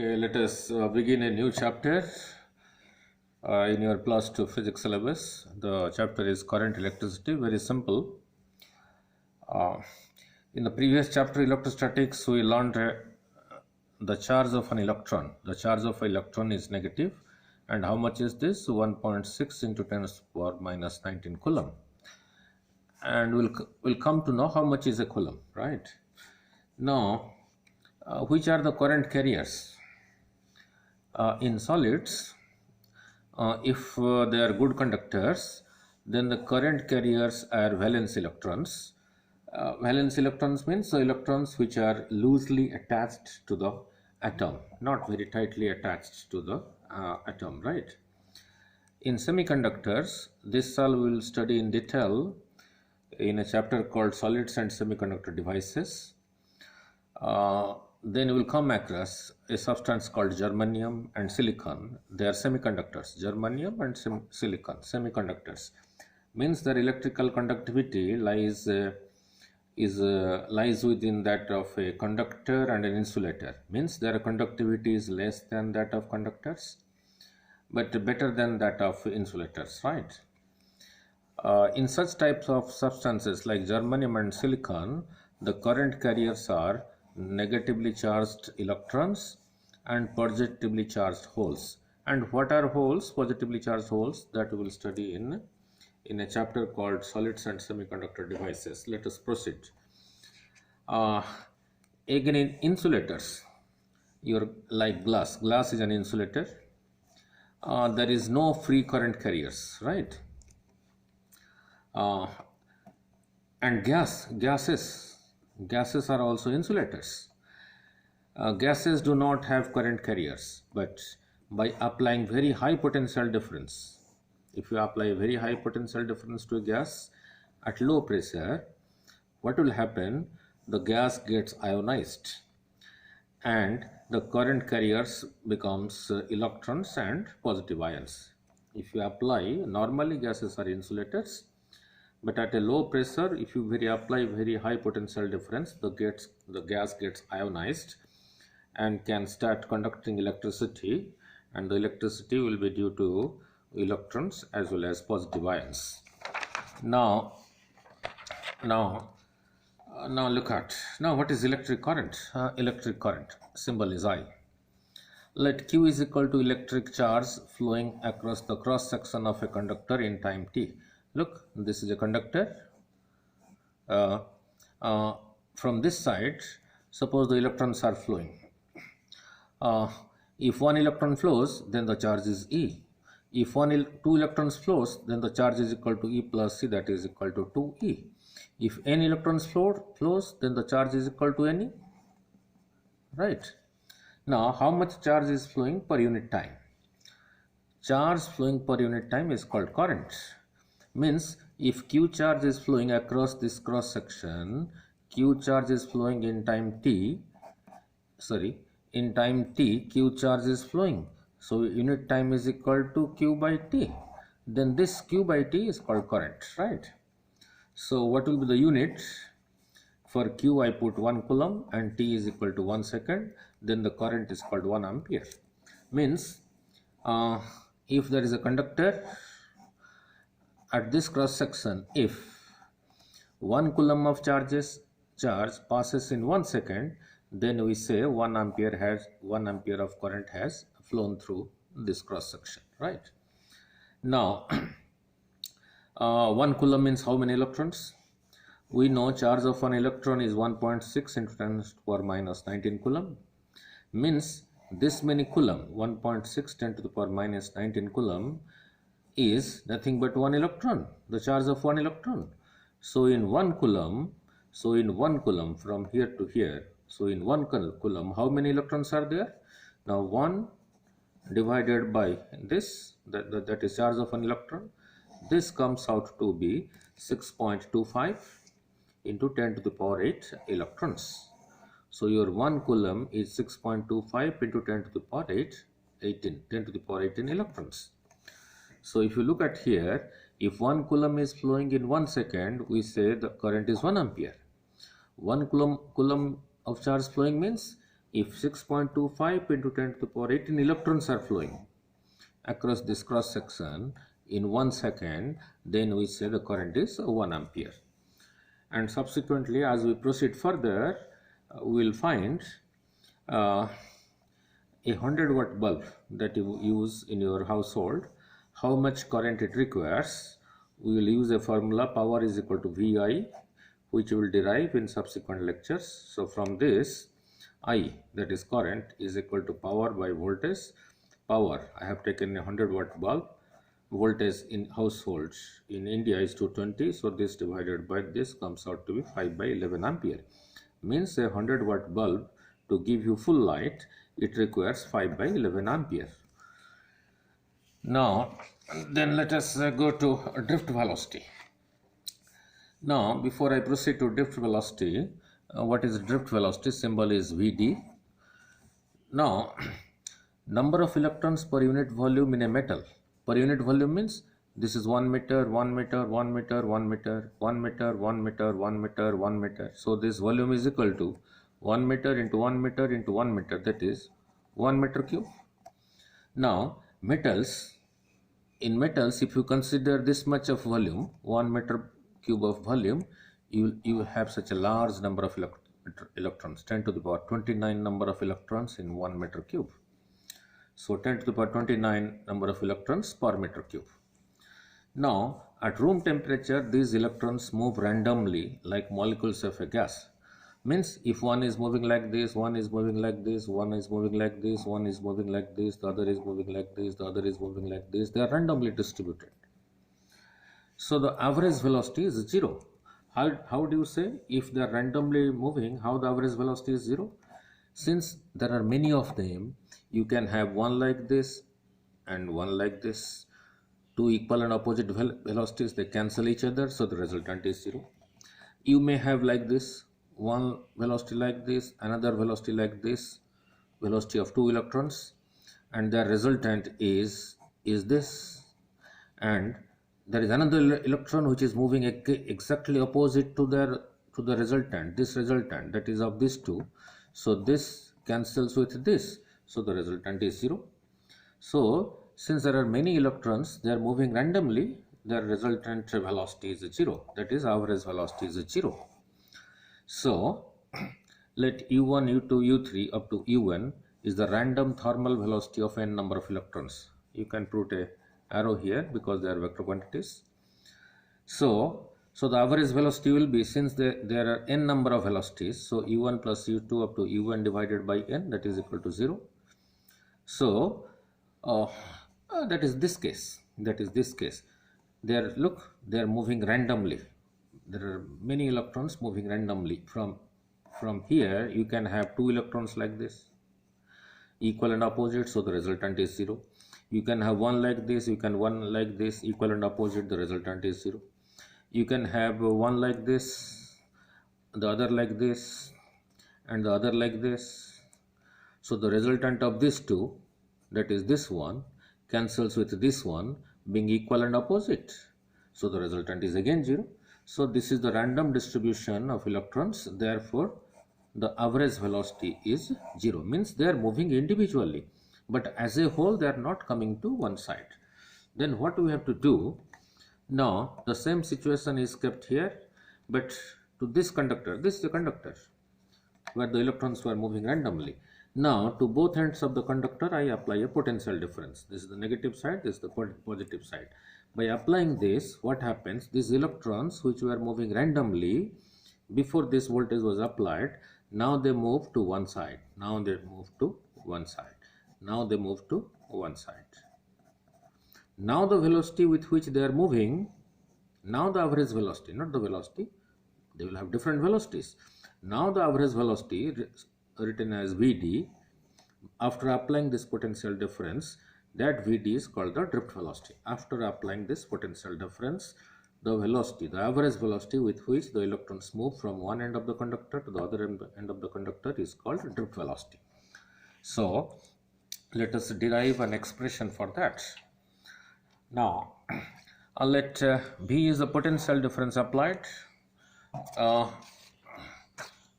Okay, let us begin a new chapter in your plus 2 physics syllabus. The chapter is current electricity, very simple. Uh, in the previous chapter, electrostatics, we learned the charge of an electron. The charge of an electron is negative, and how much is this? 1.6 into 10 to the power minus 19 coulomb. And we'll come to know how much is a coulomb, right? Now, which are the current carriers? In solids, if they are good conductors, then the current carriers are valence electrons. Valence electrons means the electrons which are loosely attached to the atom, not very tightly attached to the atom, right? In semiconductors, this all we will study in detail in a chapter called Solids and Semiconductor Devices. Then you will come across a substance called germanium and silicon. They are semiconductors. Germanium and silicon, semiconductors, means their electrical conductivity lies within that of a conductor and an insulator. Means their conductivity is less than that of conductors, but better than that of insulators, right? In such types of substances like germanium and silicon, the current carriers are negatively charged electrons and positively charged holes. And what are holes, positively charged holes? That we will study in a chapter called Solids and Semiconductor Devices. Let us proceed. Again, in insulators, like glass is an insulator. There is no free current carriers, right? And gases are also insulators. Gases do not have current carriers, but by applying very high potential difference, if you apply a very high potential difference to a gas at low pressure, what will happen? The gas gets ionized and the current carriers becomes electrons and positive ions. If you apply, normally gases are insulators, but at a low pressure, if you apply very high potential difference, the gas gets ionized and can start conducting electricity, and the electricity will be due to electrons as well as positive ions. Now look at, what is electric current? Electric current, symbol is I. Let Q is equal to electric charge flowing across the cross section of a conductor in time t. Look, this is a conductor. From this side, suppose the electrons are flowing. If one electron flows, then the charge is E. If two electrons flows, then the charge is equal to E plus C, that is equal to 2E. If n electrons flows, then the charge is equal to Ne. Right? Now, how much charge is flowing per unit time? Charge flowing per unit time is called current. Means if Q charge is flowing across this cross section, Q charge is flowing in time t, Q charge is flowing. So unit time is equal to Q by T. Then this Q by T is called current, right? So what will be the unit? For Q I put 1 coulomb and T is equal to 1 second. Then the current is called 1 ampere. Means if there is a conductor at this cross section, if 1 coulomb of charge passes in 1 second, then we say 1 ampere of current has flown through this cross section, right? Now 1 coulomb means how many electrons? We know charge of an electron is 1.6 into 10 to the power minus 19 coulomb. Means this many coulomb, 1.6 10 to the power minus 19 coulomb, is nothing but 1 electron, the charge of 1 electron. So in 1 coulomb from here to here, so in 1 coulomb, how many electrons are there? Now 1 divided by this, that is charge of an electron, this comes out to be 6.25 into 10 to the power 8 electrons. So your 1 coulomb is 6.25 into 10 to the power 10 to the power 18 electrons. So if you look at here, if 1 coulomb is flowing in 1 second, we say the current is 1 ampere. 1 coulomb of charge flowing means If 6.25 into 10 to the power 18 electrons are flowing across this cross section in 1 second, then we say the current is 1 ampere. And subsequently, as we proceed further, we will find a 100-watt bulb that you use in your household, how much current it requires. We will use a formula, power is equal to VI, which we will derive in subsequent lectures. So from this, I, that is current, is equal to power by voltage. Power, I have taken a 100-watt bulb. Voltage in households in India is 220, so this divided by this comes out to be 5 by 11 ampere. Means a 100-watt bulb, to give you full light, it requires 5 by 11 ampere. Now, then let us go to drift velocity. Now, before I proceed to drift velocity, what is drift velocity? Symbol is Vd. Now, number of electrons per unit volume in a metal. Per unit volume means this is 1 meter, 1 meter, 1 meter, 1 meter, 1 meter, 1 meter, 1 meter, 1 meter. So this volume is equal to 1 meter into 1 meter into 1 meter, that is 1 meter cube. Now, in metals, if you consider this much of volume, 1 meter cube of volume, you have such a large number of electrons, 10 to the power 29 number of electrons in 1 meter cube. So 10 to the power 29 number of electrons per meter cube. Now, at room temperature, these electrons move randomly like molecules of a gas. Means if one is moving like this, one is moving like this, one is moving like this, one is moving like this, the other is moving like this, the other is moving like this, they are randomly distributed. So the average velocity is 0. How do you say if they are randomly moving, how the average velocity is 0? Since there are many of them, you can have one like this and one like this. Two equal and opposite velocities, they cancel each other, so the resultant is 0. You may have like this, one velocity like this, another velocity like this, velocity of 2 electrons, and their resultant is this, and there is another electron which is moving exactly opposite to the resultant, this resultant, that is of these two. So this cancels with this, so the resultant is 0. So since there are many electrons, they are moving randomly, their resultant velocity is 0, that is average velocity is 0. So let u1, u2, u3 up to un is the random thermal velocity of n number of electrons. You can put a arrow here because they are vector quantities. So the average velocity will be, since there are n number of velocities, so u1 plus u2 up to un divided by n, that is equal to 0. So that is this case. They are moving randomly. There are many electrons moving randomly. From here you can have 2 electrons like this, equal and opposite, so the resultant is 0. You can have one like this, you can one like this, equal and opposite, the resultant is 0. You can have one like this, the other like this, and the other like this. So the resultant of these two, that is this one, cancels with this one, being equal and opposite. So the resultant is again 0. So this is the random distribution of electrons. Therefore, the average velocity is 0. Means they are moving individually, but as a whole they are not coming to one side. Then what we have to do? Now the same situation is kept here, but to this conductor, this is the conductor where the electrons were moving randomly. Now to both ends of the conductor I apply a potential difference. This is the negative side, this is the positive side. By applying this, what happens? These electrons which were moving randomly before this voltage was applied, now they move to one side. Now they move to one side. Now they move to one side. Now the velocity with which they are moving, now the average velocity, not the velocity, they will have different velocities. Now the average velocity written as Vd, after applying this potential difference, that Vd is called the drift velocity. After applying this potential difference, the velocity, the average velocity with which the electrons move from one end of the conductor to the other end of the conductor is called drift velocity. So let us derive an expression for that. Now let V is the potential difference applied.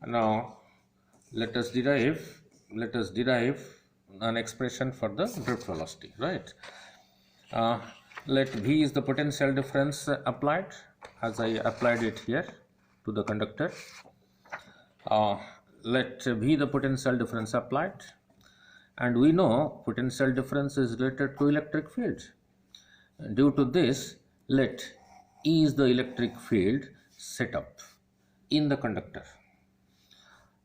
Now let us derive let us derive an expression for the drift velocity, right? Let V is the potential difference applied, as I applied it here to the conductor. Let V the potential difference applied, and we know potential difference is related to electric field. Due to this, let E is the electric field set up in the conductor.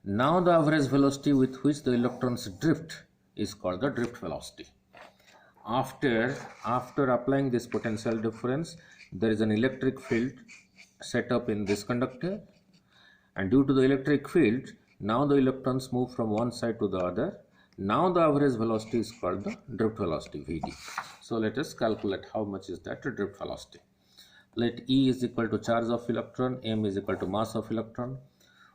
Now the average velocity with which the electrons drift is called the drift velocity. After applying this potential difference, there is an electric field set up in this conductor, and due to the electric field, now the electrons move from one side to the other. Now the average velocity is called the drift velocity, Vd. So let us calculate how much is that drift velocity. Let E is equal to charge of electron, m is equal to mass of electron.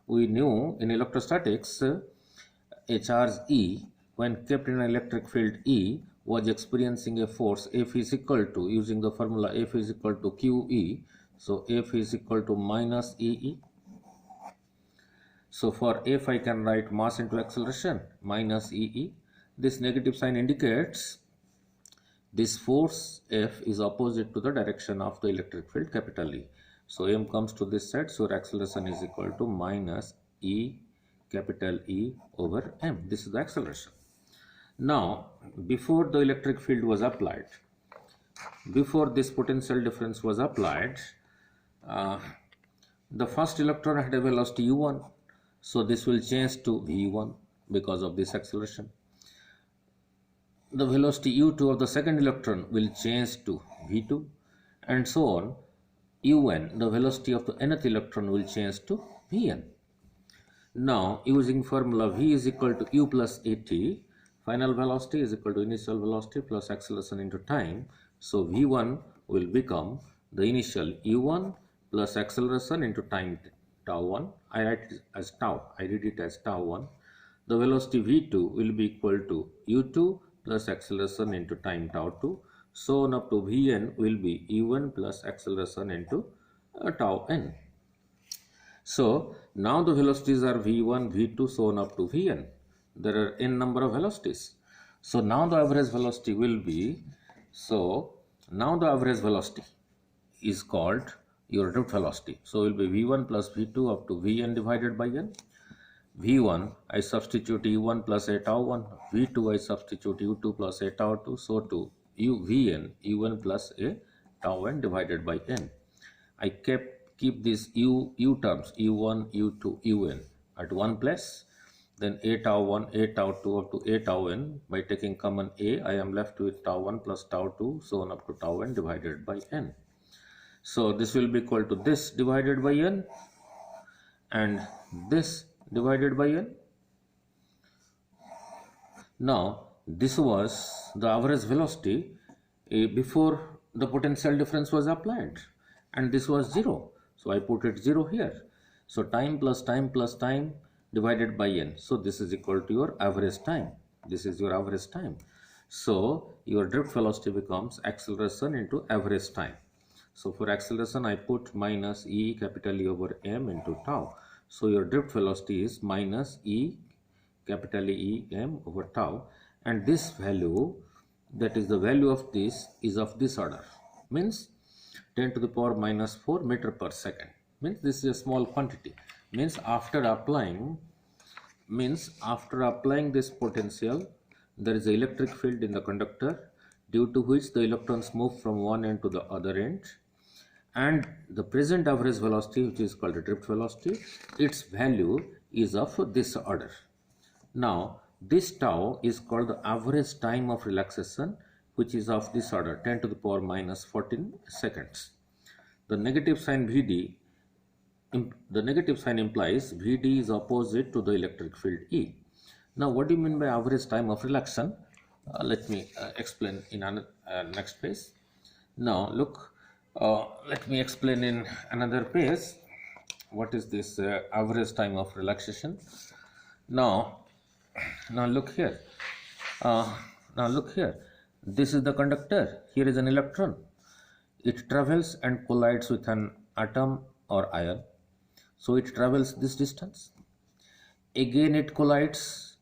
We knew in electrostatics a charge E, when kept in an electric field E, was experiencing a force F is equal to, using the formula F is equal to QE, so F is equal to minus EE. So for F I can write mass into acceleration minus EE. This negative sign indicates this force F is opposite to the direction of the electric field, capital E. So m comes to this side, so acceleration is equal to minus E, capital E over m. This is the acceleration. Now, before the electric field was applied, before this potential difference was applied, the first electron had a velocity u1, so this will change to v1 because of this acceleration. The velocity u2 of the second electron will change to v2, and so on. Un, the velocity of the nth electron, will change to vn. Now, using formula v is equal to u plus at, final velocity is equal to initial velocity plus acceleration into time. So v1 will become the initial u1 plus acceleration into time tau 1. I write it as tau. I read it as tau 1. The velocity v2 will be equal to u2 plus acceleration into time tau 2. So on up to Vn will be u1 plus acceleration into tau n. So now the velocities are v1, v2, so on up to Vn. There are n number of velocities. So now the average velocity will be, so now the average velocity is called your drift velocity. So it will be v1 plus v2 up to Vn divided by n. v1 I substitute u1 plus a tau 1, v2 I substitute u2 plus a tau 2, so to Vn, u1 plus a tau n divided by n. I keep these u terms, u1, u2, un at one place. Then a tau 1, a tau 2 up to a tau n. By taking common a, I am left with tau 1 plus tau 2, so on up to tau n divided by n. So this will be equal to this divided by n and this divided by n. Now, this was the average velocity before the potential difference was applied, and this was 0. So I put it 0 here. So time plus time plus time divided by n. So this is equal to your average time. This is your average time. So your drift velocity becomes acceleration into average time. So for acceleration I put minus E, capital E over m into tau. So your drift velocity is minus E, capital E, m over tau. And this value, that is the value of this, is of this order. Means 10 to the power minus 4 meter per second. Means this is a small quantity. Means after applying this potential, there is an electric field in the conductor, due to which the electrons move from one end to the other end. And the present average velocity, which is called the drift velocity, its value is of this order. Now, this tau is called the average time of relaxation, which is of this order, 10 to the power minus 14 seconds. The negative sign Vd, the negative sign implies Vd is opposite to the electric field E. Now, what do you mean by average time of relaxation? Let me explain in next page. Now, look, let me explain in another page what is this average time of relaxation. Now look here. This is the conductor. Here is an electron. It travels and collides with an atom or ion. So it travels this distance. Again it collides.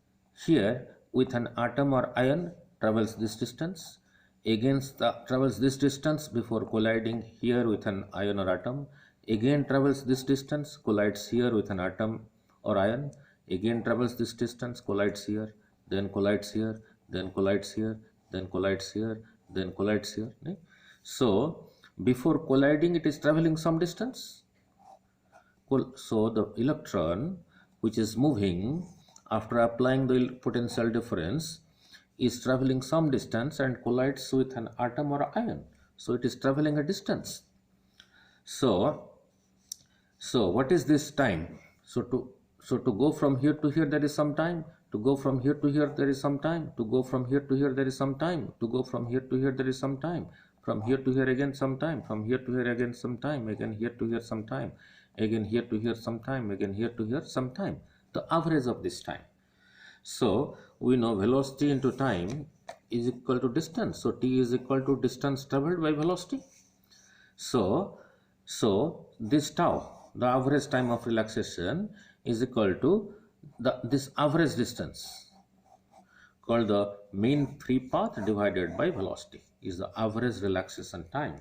Here, with an atom or ion travels this distance, travels this distance before colliding here with an ion or atom, again travels this distance, collides here with an atom or ion, again travels this distance, collides here, then collides here, then collides here, then collides here, then collides here. Right? So, before colliding it is traveling some distance. So the electron which is moving after applying the potential difference is traveling some distance and collides with an atom or ion. So it is traveling a distance. So what is this time? So to go from here to here there is some time. To go from here to here there is some time. To go from here to here there is some time. To go from here to here there is some time. From here to here again some time. From here to here again some time. Again here to here some time. Again here to here some time. Again here to here some time. The average of this time. So we know velocity into time is equal to distance. So t is equal to distance traveled by velocity. So this tau, the average time of relaxation, is equal to this average distance called the mean free path divided by velocity is the average relaxation time.